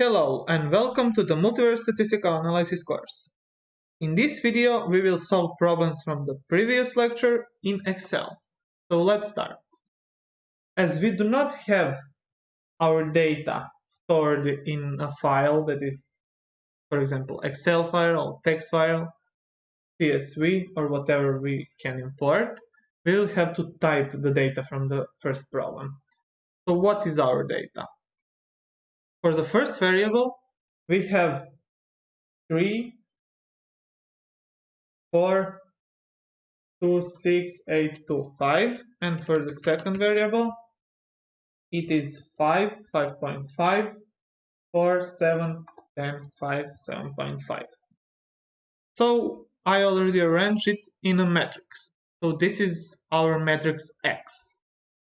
Hello and welcome to the Multivariate Statistical Analysis course. In this video we will solve problems from the previous lecture in Excel. So let's start. As we do not have our data stored in a file that is, for example, Excel file or text file, CSV or whatever we can import, we will have to type the data from the first problem. So what is our data? For the first variable, we have 3, 4, 2, 6, 8, 2, 5, and for the second variable, it is 5, 5.5, 4, 7, 10, 5, 7.5. So I already arranged it in a matrix. So this is our matrix X.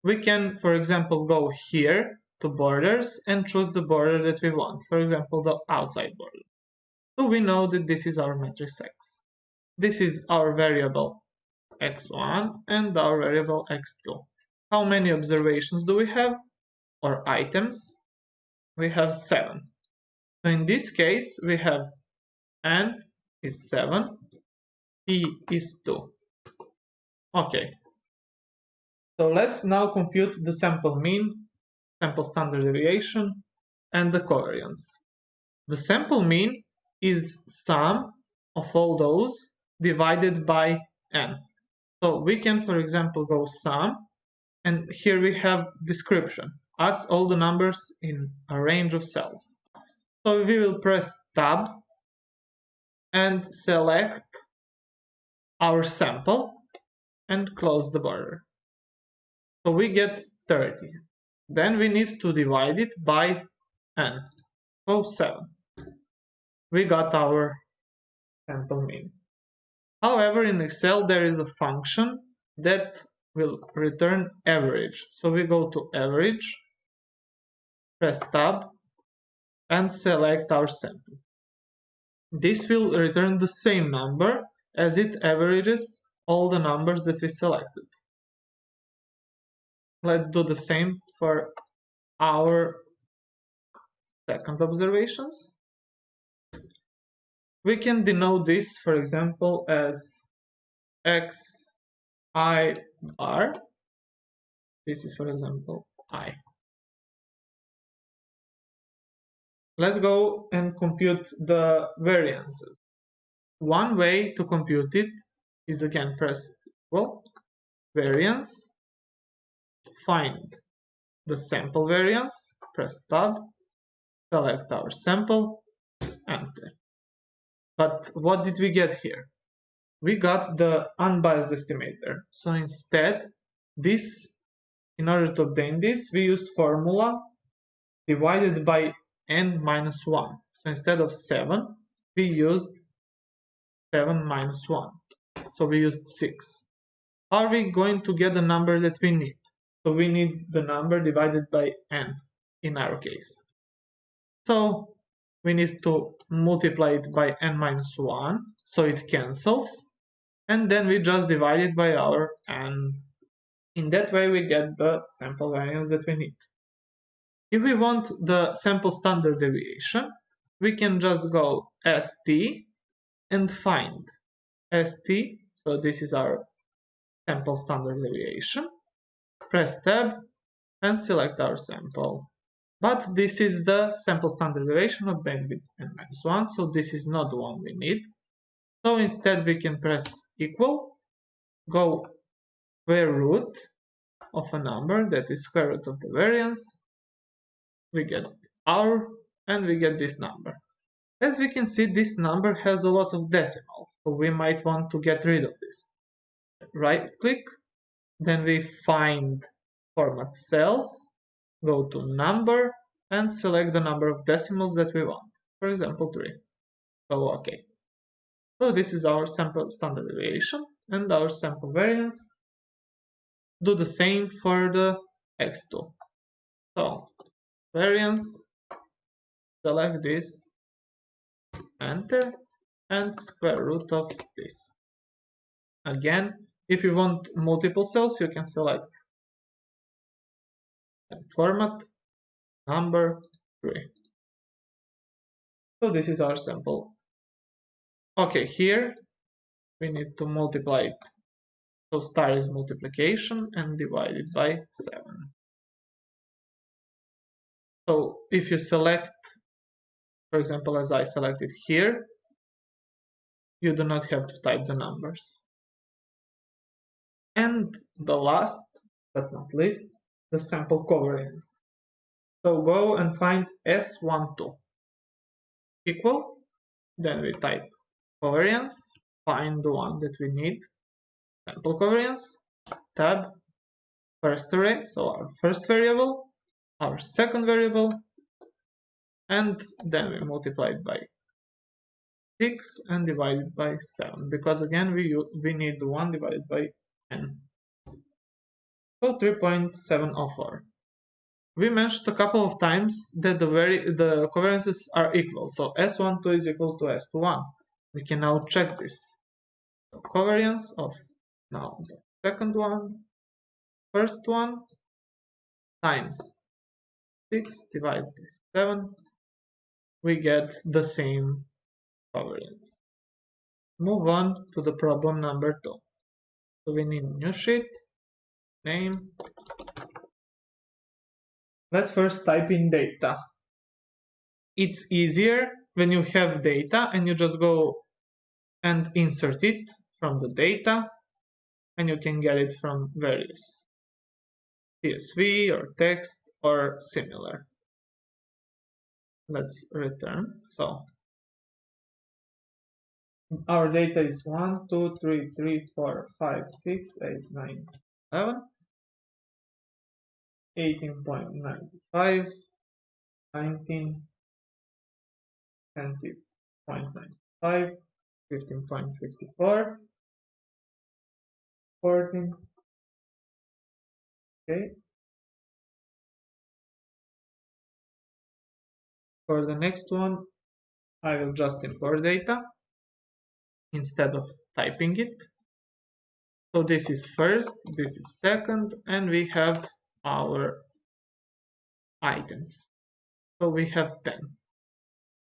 We can, for example, go here to borders and choose the border that we want, for example, the outside border. So we know that this is our matrix X. This is our variable x1 and our variable x2. How many observations do we have, or items? We have 7. So in this case, we have n is 7, p is 2. Okay. So let's now compute the sample mean, sample standard deviation, and the covariance. The sample mean is sum of all those divided by n. So we can, for example, go sum, and here we have description, adds all the numbers in a range of cells. So we will press tab and select our sample and close the border. So we get 30. Then we need to divide it by n, so 7. We got our sample mean. However, in Excel there is a function that will return average. So we go to average, press tab, and select our sample. This will return the same number as it averages all the numbers that we selected. Let's do the same for our second observations. We can denote this, for example, as xi bar. This is, for example, I. Let's go and compute the variances. One way to compute it is, again, press equal, variance, find the sample variance, press tab, select our sample, enter. But what did we get here? We got the unbiased estimator. So instead, in order to obtain this, we used formula divided by n minus 1. So instead of 7, we used 7 minus 1. So we used 6. How are we going to get the number that we need? So we need the number divided by n in our case. So we need to multiply it by n minus 1, so it cancels, and then we just divide it by our n. In that way we get the sample variance that we need. If we want the sample standard deviation, we can just go st and find st, so this is our sample standard deviation, press tab and select our sample. But this is the sample standard deviation obtained with n-1, so this is not the one we need. So instead we can press equal, go square root of a number that is square root of the variance, we get our, and we get this number. As we can see, this number has a lot of decimals, so we might want to get rid of this. Right click, then we find format cells, go to number, and select the number of decimals that we want, for example 3. So OK. So this is our sample standard deviation and our sample variance. Do the same for the x2. So variance, select this, enter, and square root of this. Again, if you want multiple cells, you can select format, number, 3. So this is our sample. Okay, here we need to multiply it. So star is multiplication and divide it by 7. So if you select, for example, as I selected here, you do not have to type the numbers. And the last but not least, the sample covariance. So go and find S12 equal, then we type covariance, find the one that we need, sample covariance, tab, first array, so our first variable, our second variable, and then we multiply it by 6 and divide it by 7, because again we need the 1 divided by n. So 3.704. We mentioned a couple of times that the covariances are equal, so S12 is equal to S21. We can now check this. So covariance of now the second one, first one, times 6 divided by 7, we get the same covariance. Move on to the problem number 2. So we need a new sheet, name. Let's first type in data. It's easier when you have data and you just go and insert it from the data, and you can get it from various CSV or text or similar. Let's return. So our data is 1, 2, 3, 3, 4, 5, 6, 8, 9, 11, 18.95, 19, 20.95, 15.54, 14. Okay. For the next one, I will just import data instead of typing it. So this is first, this is second, and we have our items. So we have 10.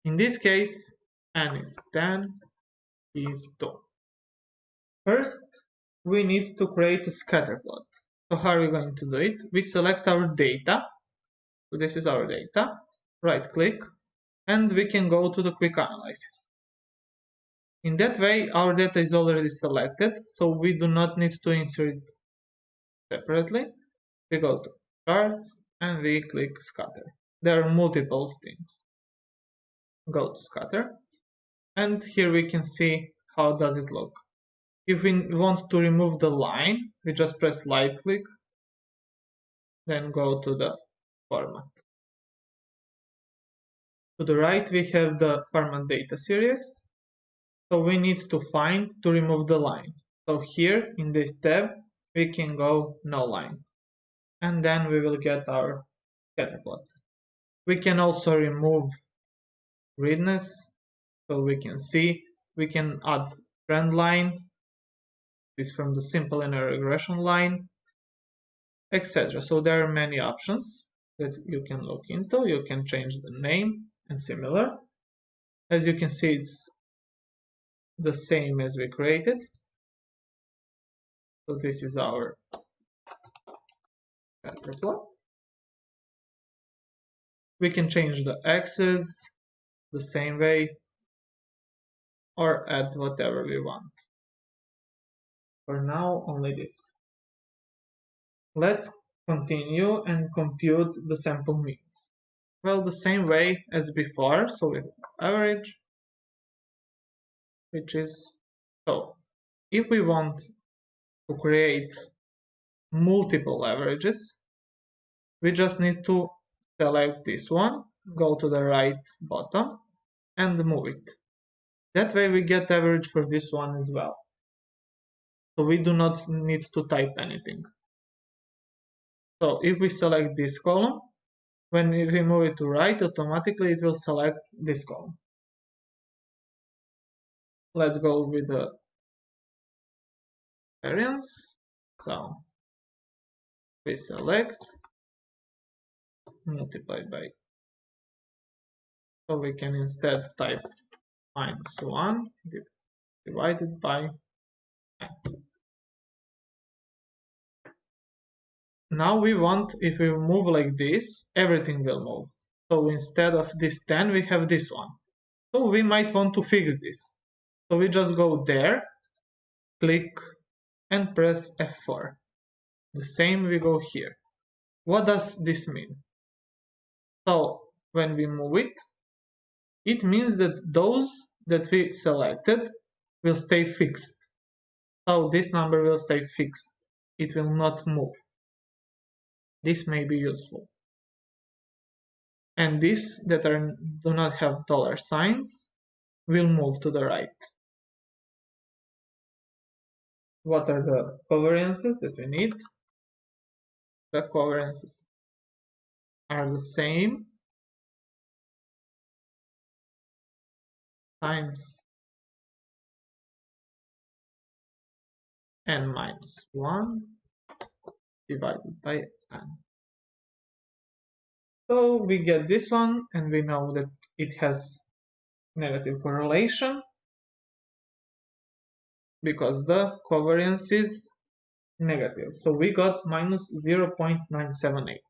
In this case, n is 10 is 2. First, we need to create a scatter plot. So how are we going to do it? We select our data. So this is our data. Right click, and we can go to the quick analysis. In that way, our data is already selected, so we do not need to insert it separately. We go to charts and we click scatter. There are multiple things. Go to scatter, and here we can see how does it look. If we want to remove the line, we just press right click, then go to the format. To the right we have the format data series, so we need to find to remove the line. So here in this tab we can go no line, and then we will get our scatter plot. We can also remove gridness, so we can see we can add trend line, this from the simple linear regression line, etc. So there are many options that you can look into. You can change the name and similar. As you can see, it's the same as we created. So this is our scatter plot. We can change the axes the same way or add whatever we want. For now, only this. Let's continue and compute the sample means. Well, the same way as before, so we have average, which is, so if we want to create multiple averages, we just need to select this one, go to the right bottom and move it. That way we get average for this one as well. So we do not need to type anything. So if we select this column, when we move it to right, automatically it will select this column. Let's go with the variance. So we select, multiply by So we can instead type -1 divided by n. Now we want, if we move like this, everything will move. So instead of this 10, we have this one. So we might want to fix this. So we just go there, click, and press F4. The same we go here. What does this mean? So when we move it, it means that those that we selected will stay fixed. So this number will stay fixed. It will not move. This may be useful. And these that do not have dollar signs will move to the right. What are the covariances that we need? The covariances are the same times n minus 1 divided by n. So we get this one, and we know that it has negative correlation because the covariance is negative. So we got minus 0.978.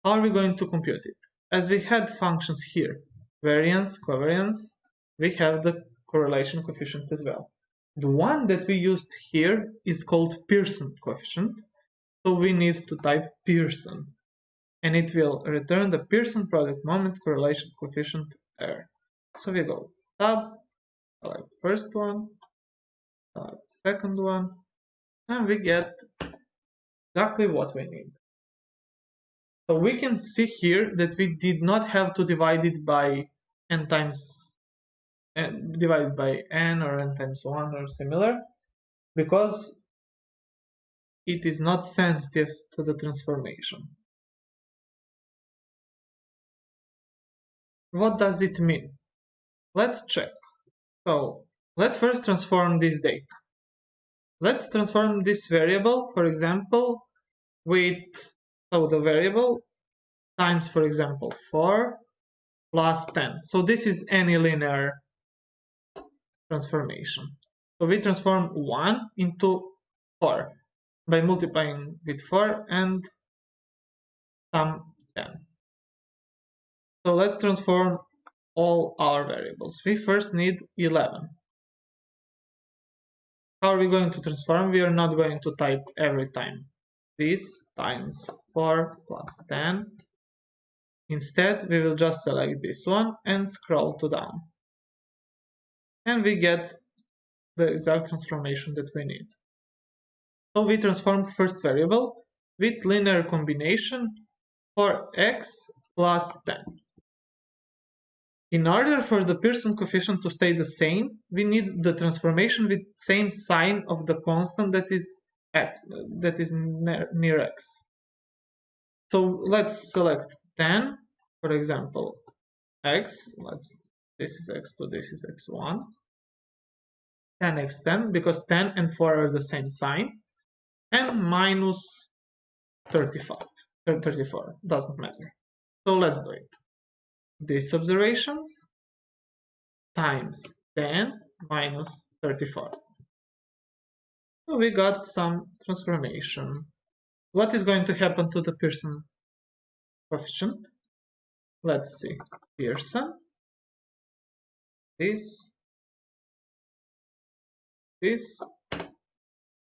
How are we going to compute it? As we had functions here, variance, covariance, we have the correlation coefficient as well. The one that we used here is called Pearson coefficient, so we need to type Pearson, and it will return the Pearson product moment correlation coefficient error. So we go tab, select first one, select second one, and we get exactly what we need. So we can see here that we did not have to divide it by n times divided by n or n times 1 or similar, because it is not sensitive to the transformation. What does it mean? Let's check. So let's first transform this data. Let's transform this variable, for example, with, so the variable times, for example, 4 plus 10. So this is any linear transformation. So we transform 1 into 4 by multiplying with 4 and sum 10. So let's transform all our variables. We first need 11. How are we going to transform? We are not going to type every time this times 4 plus 10. Instead, we will just select this one and scroll to down. And we get the exact transformation that we need. So we transform first variable with linear combination for x plus 10. In order for the Pearson coefficient to stay the same, we need the transformation with same sign of the constant that is near x. So let's select 10, for example, x. This is x2, this is x1. 10x10, because 10 and 4 are the same sign, and minus 34, doesn't matter. So let's do it. These observations times 10 minus 34. So we got some transformation. What is going to happen to the Pearson coefficient? Let's see. Pearson, this.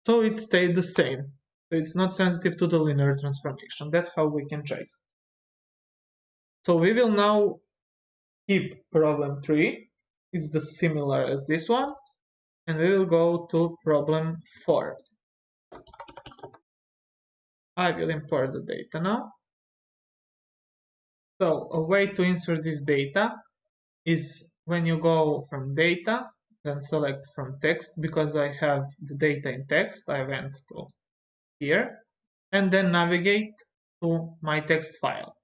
So it stayed the same. So it's not sensitive to the linear transformation. That's how we can check. So we will now keep problem 3. It's the similar as this one. And we will go to problem 4. I will import the data now. So a way to insert this data is when you go from data, then select from text, because I have the data in text. I went to here and then navigate to my text file.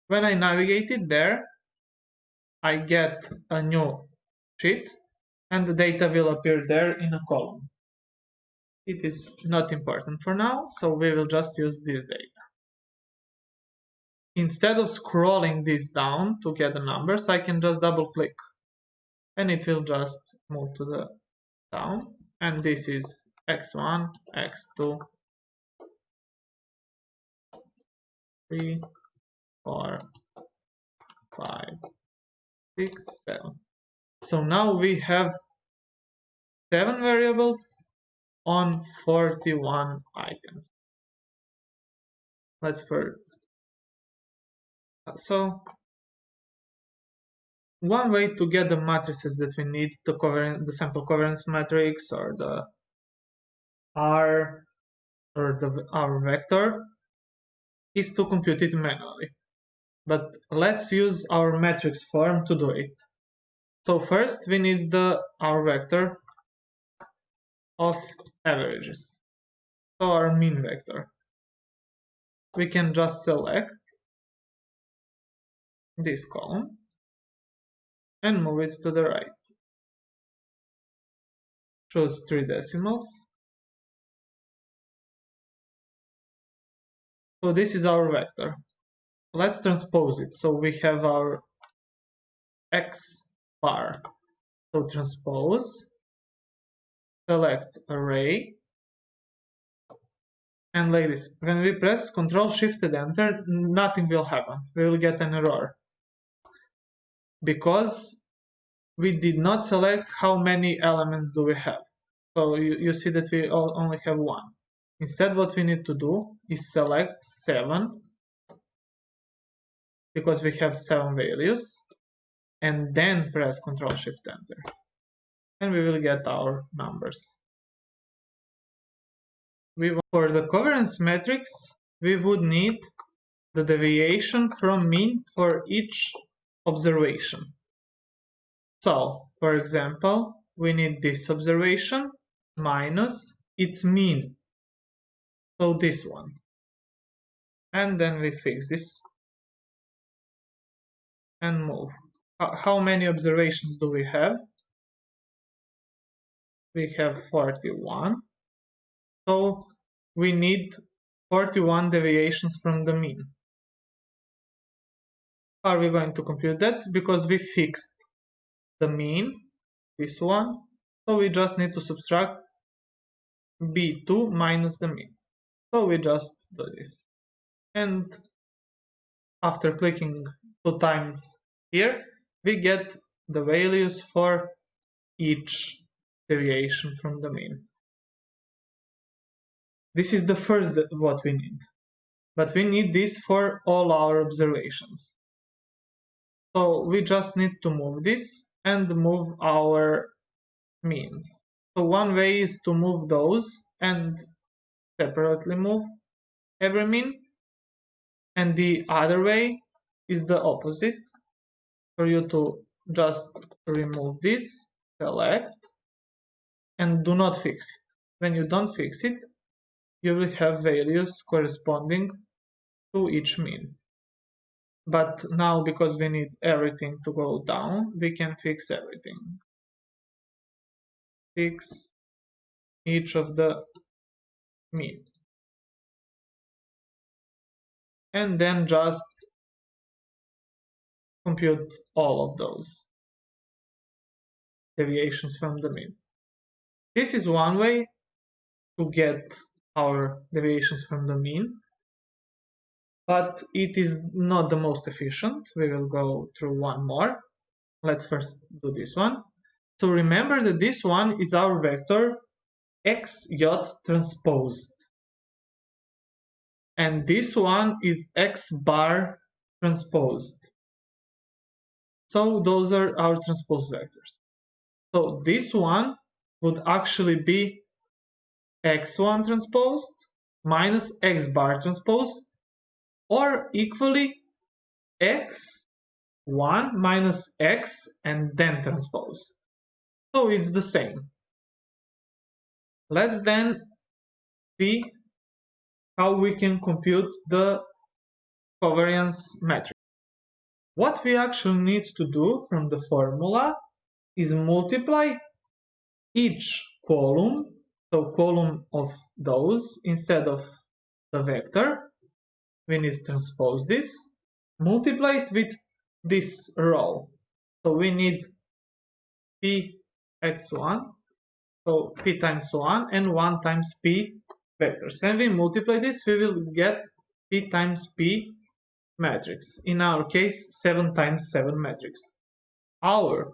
When I navigate it there, I get a new sheet and the data will appear there in a column. It is not important for now, so we will just use this data. instead of scrolling this down to get the numbers, I can just double click and it will just move to the down, and this is x1, x2, 3, 4, 5, 6, 7. So now we have 7 variables on 41 items. Let's first. So one way to get the matrices that we need to cover the sample covariance matrix or the R or the our vector is to compute it manually. But let's use our matrix form to do it. So first we need our vector of averages. So our mean vector. We can just select this column and move it to the right. Choose 3 decimals. So this is our vector. Let's transpose it. So we have our x bar. So transpose, select array, and like this. When we press Ctrl Shift and Enter, nothing will happen. We will get an error because we did not select how many elements do we have. So you see that we only have 1. Instead, what we need to do is select 7 because we have 7 values, and then press Ctrl Shift Enter, and we will get our numbers. For the covariance matrix, we would need the deviation from mean for each observation. So, for example, we need this observation minus its mean, so this one. And then we fix this and move. How many observations do we have? We have 41. So we need 41 deviations from the mean. How are we going to compute that? Because we fixed the mean, this one, so we just need to subtract b2 minus the mean. So we just do this. And after clicking 2 times here, we get the values for each deviation from the mean. This is the first what we need. But we need this for all our observations. So we just need to move this and move our means. So one way is to move those and separately move every mean. And the other way is the opposite, for you to just remove this, select, and do not fix it. When you don't fix it, you will have values corresponding to each mean. But now, because we need everything to go down, we can fix everything. Fix each of the mean. And then just compute all of those deviations from the mean. This is one way to get our deviations from the mean, but it is not the most efficient. We will go through one more. Let's first do this one. So remember that this one is our vector xj transposed. And this one is x bar transposed. So those are our transposed vectors. So this one would actually be x1 transposed minus x bar transposed, or equally x1 minus x and then transposed. So it's the same. Let's then see how we can compute the covariance matrix. What we actually need to do from the formula is multiply each column, so column of those, instead of the vector, we need to transpose this, multiply it with this row. So we need px1, so p times 1 and 1 times p vectors. When we multiply this, we will get p times p matrix. In our case, 7 times 7 matrix. Our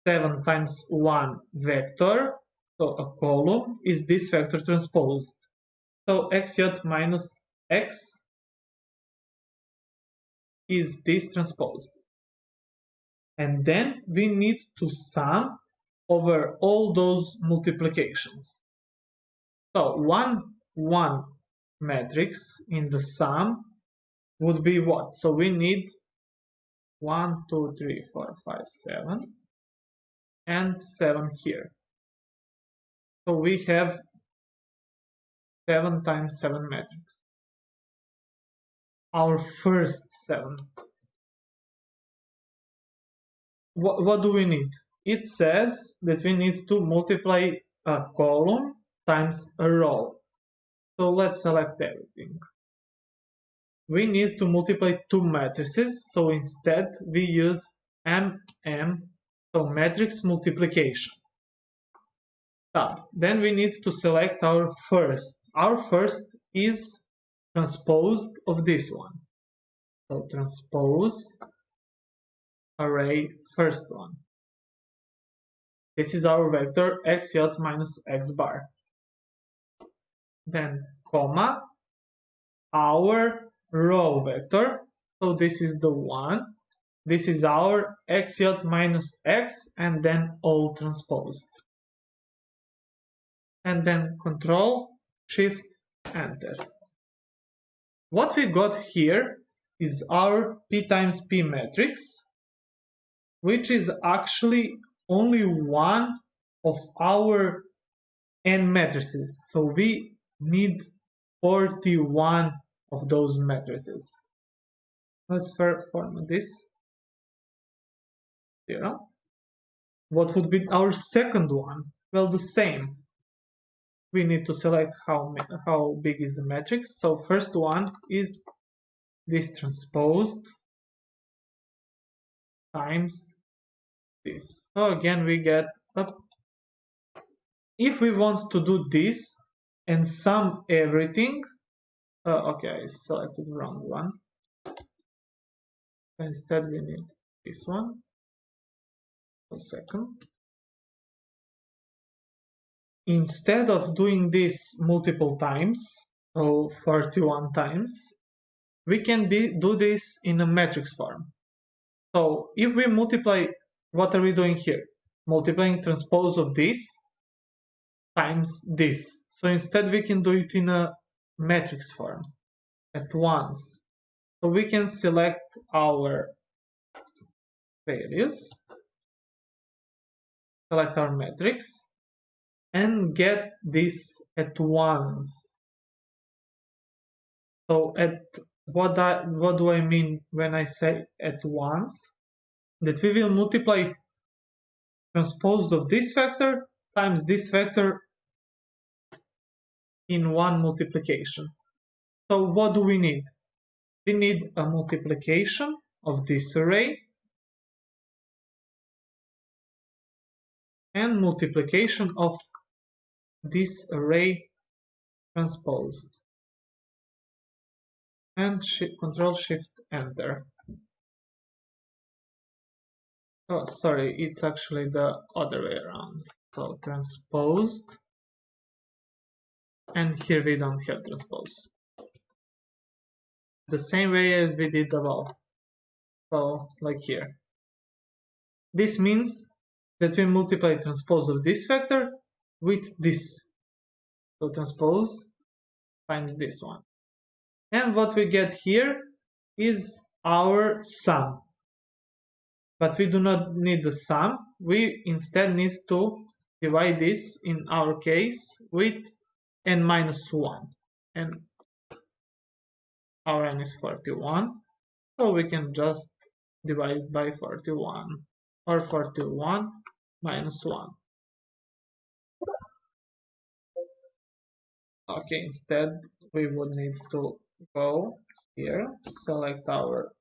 7 times 1 vector, so a column, is this vector transposed. So xj minus x is this transposed. And then we need to sum over all those multiplications. So 1 matrix in the sum would be what? So we need 1, 2, 3, 4, 5, 7 and 7 here. So we have 7 times 7 matrix. Our first 7. What do we need? It says that we need to multiply a column times a row. So let's select everything. We need to multiply two matrices, so instead we use MM, so matrix multiplication. Then we need to select our first. Our first is transposed of this one. So transpose array first one. This is our vector xj minus x bar. Then comma our row vector. So this is the one. This is our xj minus x and then all transposed. And then Control Shift Enter. What we got here is our p times p matrix, which is actually only one of our n matrices. So we need 41 of those matrices. Let's format this 0. What would be our second one? Well, the same. We need to select how big is the matrix. So first one is this transposed times this. So again we get up. If we want to do this and sum everything, okay, I selected the wrong one. Instead we need this one. A second. Instead of doing this multiple times, so 41 times, we can do this in a matrix form. So if we multiply, what are we doing here? Multiplying transpose of this times this. So instead we can do it in a matrix form at once. So we can select our values, select our matrix, and get this at once. So at what do I mean when I say at once? That we will multiply transposed of this vector times this vector in one multiplication. So what do we need? We need a multiplication of this array and multiplication of this array transposed. And Control Shift Enter. Oh, sorry, it's actually the other way around. So transposed, and here we don't have transpose. The same way as we did above. So like here. This means that we multiply transpose of this vector with this. So transpose times this one. And what we get here is our sum. But we do not need the sum. We instead need to divide this, in our case, with n minus 1. And our n is 41. So we can just divide by 41. Or 41 minus 1. Okay, instead we would need to go here, select our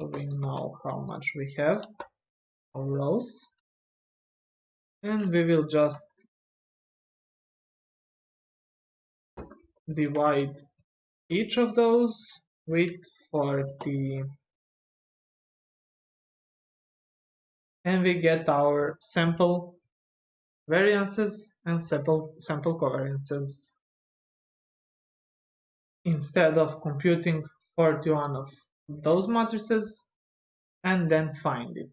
So we know how much we have of rows, and we will just divide each of those with 40, and we get our sample variances and sample covariances. Instead of computing 41 of those matrices and then find it.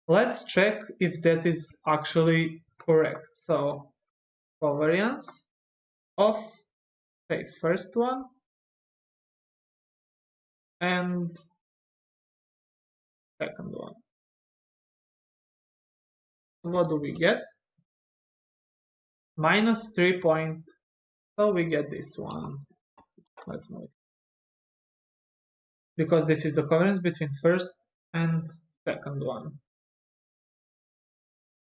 Let's check if that is actually correct. So covariance of, say, first one and second one. What do we get? Minus 3 point. So we get this one. Let's move it. Because this is the covariance between first and second one.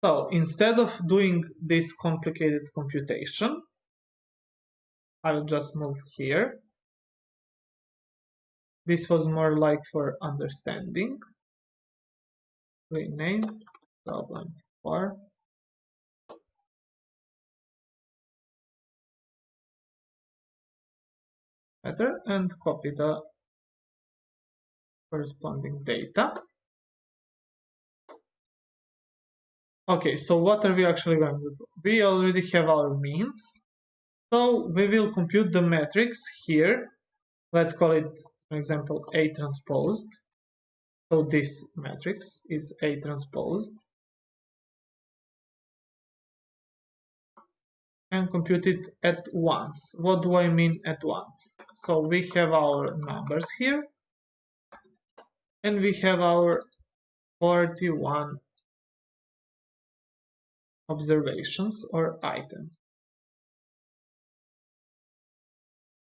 So instead of doing this complicated computation, I'll just move here. This was more like for understanding. Rename problem 4. Better, and copy the corresponding data. Okay, so what are we actually going to do? We already have our means. So we will compute the matrix here. Let's call it, for example, A transposed. So this matrix is A transposed. And compute it at once. What do I mean at once? So we have our numbers here. And we have our 41 observations or items.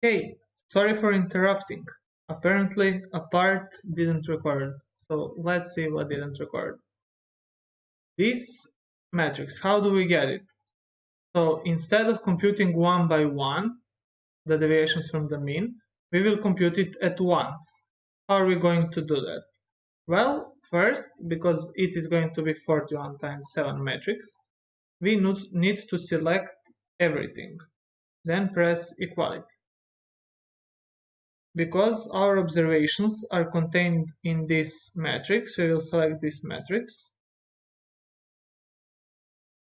Hey, sorry for interrupting. Apparently a part didn't record, so let's see what didn't record. This matrix, how do we get it? So instead of computing one by one the deviations from the mean, we will compute it at once. How are we going to do that? Well, first, because it is going to be 41 times 7 matrix, we need to select everything. Then press equality. Because our observations are contained in this matrix, we will select this matrix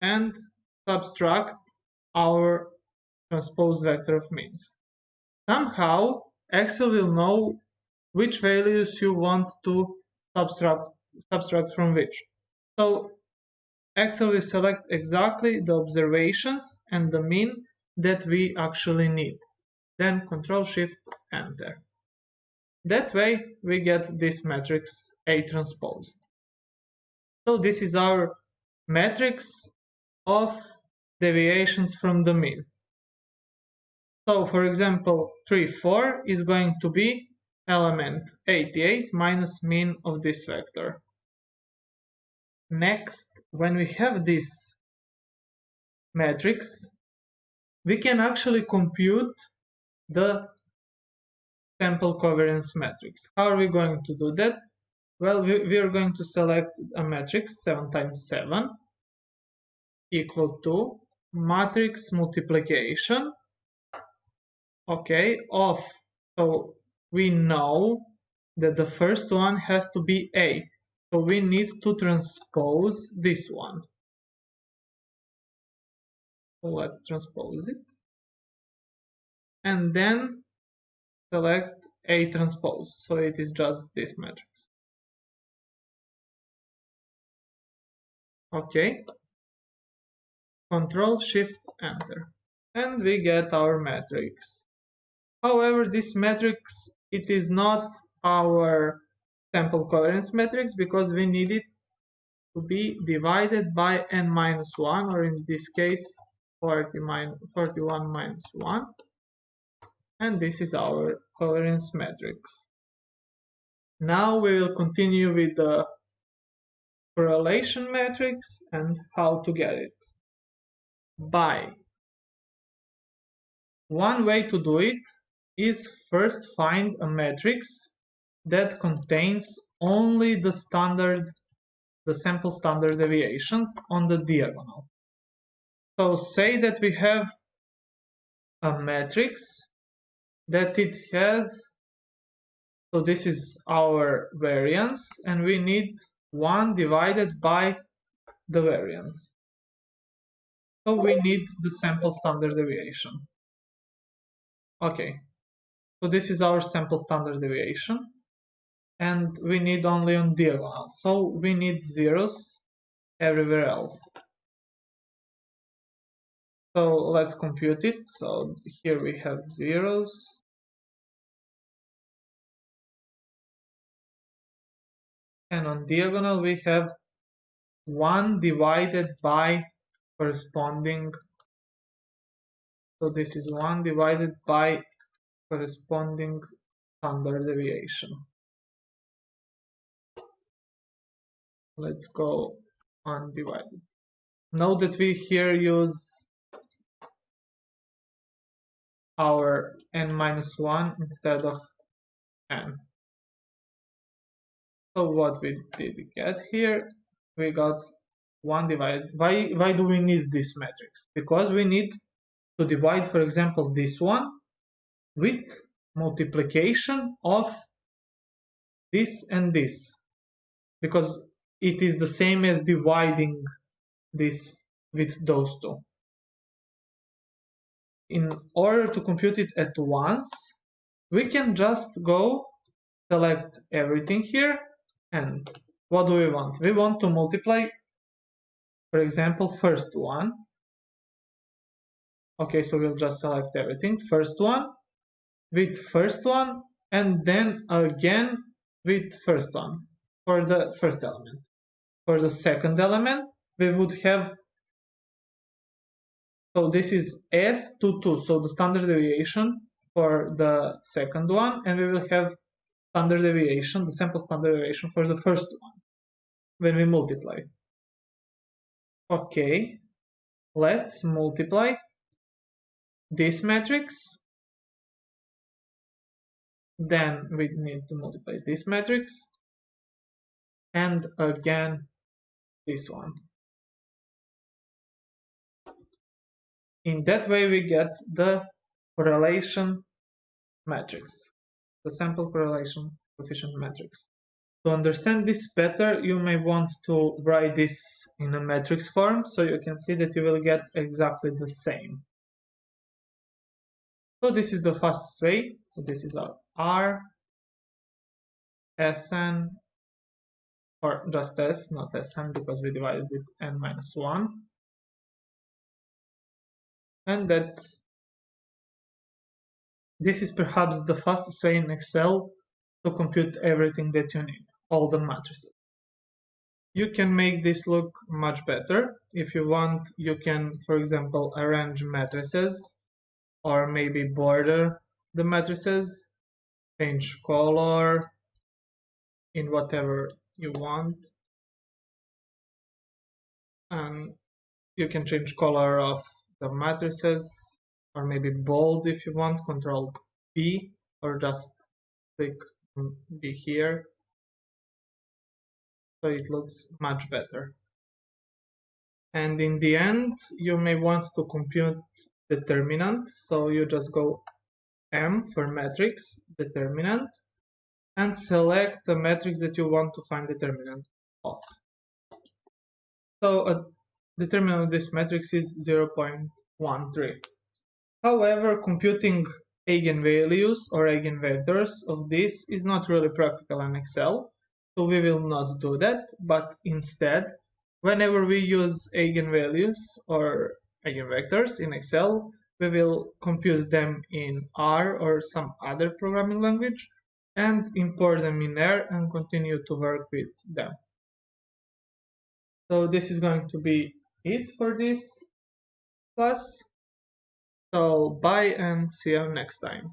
and subtract our transpose vector of means. Somehow, Excel will know which values you want to subtract from which. So Excel will select exactly the observations and the mean that we actually need. Then Ctrl-Shift-Enter. That way we get this matrix A transposed. So this is our matrix of deviations from the mean. So for example 3, 4 is going to be element 88 minus mean of this vector. Next, when we have this matrix, we can actually compute the sample covariance matrix. How are we going to do that? Well, we are going to select a matrix 7 times 7 equal to matrix multiplication, okay, of, so we know that the first one has to be A, so we need to transpose this one. So let's transpose it and then select A transpose, so it is just this matrix. Okay, Ctrl-Shift-Enter, and we get our matrix. However, this matrix, it is not our sample covariance matrix because we need it to be divided by n minus 1, or in this case 41 minus 1, and this is our covariance matrix. Now we will continue with the correlation matrix and how to get it. One way to do it is first find a matrix that contains only the sample standard deviations on the diagonal. So say that we have a matrix that it has, so this is our variance, and we need 1 divided by the variance. So we need the sample standard deviation. Okay, so this is our sample standard deviation, and we need only on diagonal, so we need zeros everywhere else. So let's compute it. So here we have zeros, and on diagonal we have 1 divided by corresponding, so this is 1 divided by corresponding standard deviation. Let's go undivided. Note that we here use our n-1 instead of n. So what we did get here, we got 1 divided. Why do we need this matrix? Because we need to divide, for example, this one with multiplication of this and this, because it is the same as dividing this with those two. In order to compute it at once, we can just go select everything here, and what do we want? We want to multiply, for example, first one. Okay, so we'll just select everything, first one with first one, and then again with first one for the first element. For the second element, we would have, so this is S22, so the standard deviation for the second one, and we will have standard deviation, the sample standard deviation for the first one when we multiply. Okay, let's multiply this matrix, then we need to multiply this matrix, and again this one. In that way we get the correlation matrix, the sample correlation coefficient matrix. To understand this better, you may want to write this in a matrix form, so you can see that you will get exactly the same. So this is the fastest way. So this is our R, Sn, or just S, not Sn, because we divided with n-1. And this is perhaps the fastest way in Excel to compute everything that you need, all the matrices. You can make this look much better. If you want, you can, for example, arrange matrices, or maybe border the matrices, change color in whatever you want, and you can change color of the matrices, or maybe bold if you want, Control B, or just click B here, so it looks much better. And in the end, you may want to compute determinant, so you just go M for matrix, determinant, and select the matrix that you want to find determinant of. So a determinant of this matrix is 0.13. However, computing eigenvalues or eigenvectors of this is not really practical in Excel, so we will not do that, but instead, whenever we use eigenvalues or eigenvectors in Excel, we will compute them in R or some other programming language and import them in R and continue to work with them. So this is going to be it for this class. So bye and see you next time.